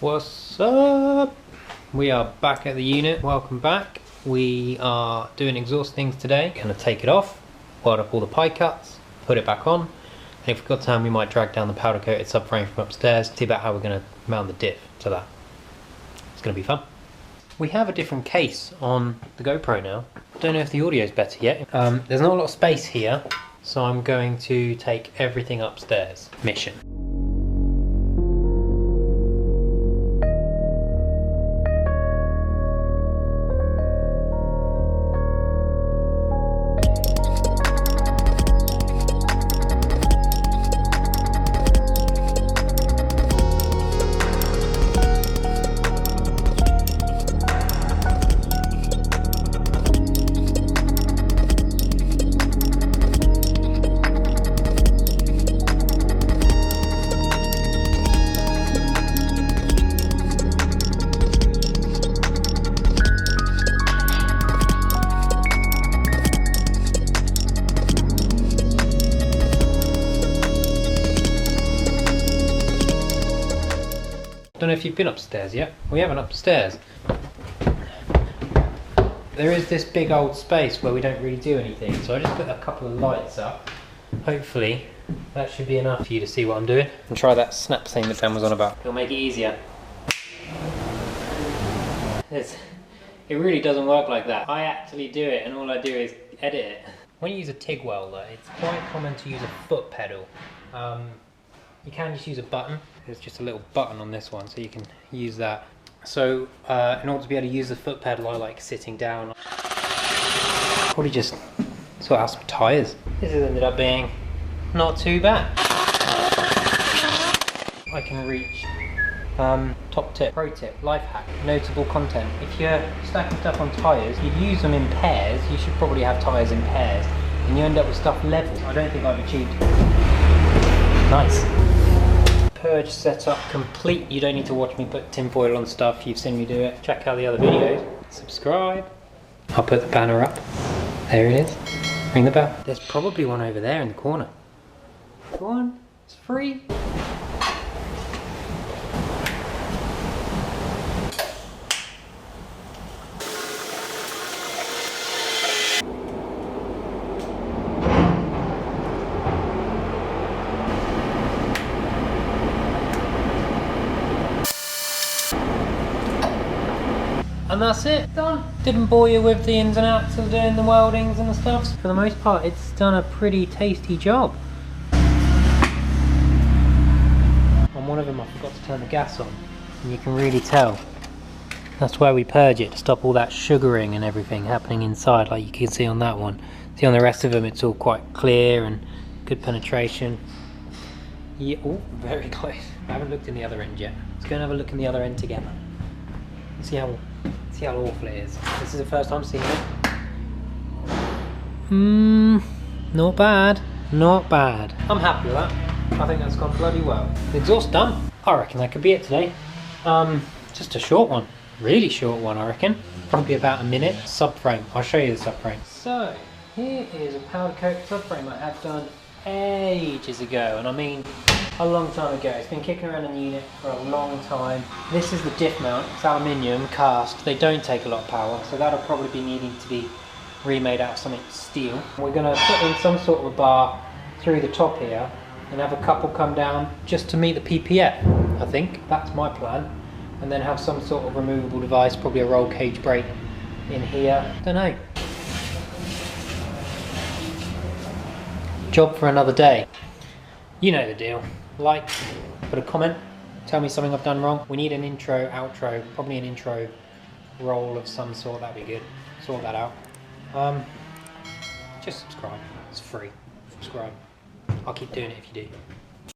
What's up? We are back at the unit. Welcome back. We are doing exhaust things today. Gonna take it off, weld up all the pie cuts, put it back on, and if we've got time we might drag down the powder coated subframe from upstairs, see about how we're gonna mount the diff to that. It's gonna be fun. We have a different case on the GoPro now. I don't know if the audio is better yet. There's not a lot of space here, so I'm going to take everything upstairs. Mission. Don't know if you've been upstairs yet. We haven't upstairs. There is this big old space where we don't really do anything, so I just put a couple of lights up. Hopefully that should be enough for you to see what I'm doing. And try that snap thing that Dan was on about. It'll make it easier. It really doesn't work like that. I actually do it and all I do is edit it. When you use a TIG welder, it's quite common to use a foot pedal. You can just use a button. There's just a little button on this one, so you can use that. So in order to be able to use the foot pedal, I like sitting down. Probably just sort out some tyres. This has ended up being not too bad. I can reach top tip, pro tip, life hack, notable content. If you're stacking stuff on tyres, you'd use them in pairs. You should probably have tyres in pairs, and you end up with stuff level. I don't think I've achieved. Nice. Purge setup complete. You don't need to watch me put tinfoil on stuff. You've seen me do it. Check out the other videos. Subscribe. I'll put the banner up. There it is. Ring the bell. There's probably one over there in the corner. Go on. It's free. And that's it, done. Didn't bore you with the ins and outs of doing the weldings and the stuff. For the most part, it's done a pretty tasty job. On one of them I forgot to turn the gas on, and you can really tell. That's why we purge it, to stop all that sugaring and everything happening inside, like you can see on that one. See, on the rest of them it's all quite clear and good penetration. Yeah, oh, very close. I haven't looked in the other end yet. Let's go and have a look in the other end together. See how awful it is. This is the first time seeing it. Not bad. Not bad. I'm happy with that. I think that's gone bloody well. The exhaust done. I reckon that could be it today. Just a short one. Really short one, I reckon. Probably about a minute. Subframe. I'll show you the subframe. So, here is a powder coat subframe I had done ages ago, and I mean a long time ago. It's been kicking around in the unit for a long time. This is the diff mount. It's aluminium cast. They don't take a lot of power, so that'll probably be needing to be remade out of something steel. We're going to put in some sort of a bar through the top here and have a couple come down just to meet the PPF. I think that's my plan, and then have some sort of removable device, probably a roll cage brake in here. Don't know. Job for another day. You know the deal. Like, put a comment, tell me something I've done wrong. We need an intro, outro, probably an intro roll of some sort. That'd be good. Sort that out. Just subscribe. It's free. Subscribe. I'll keep doing it if you do.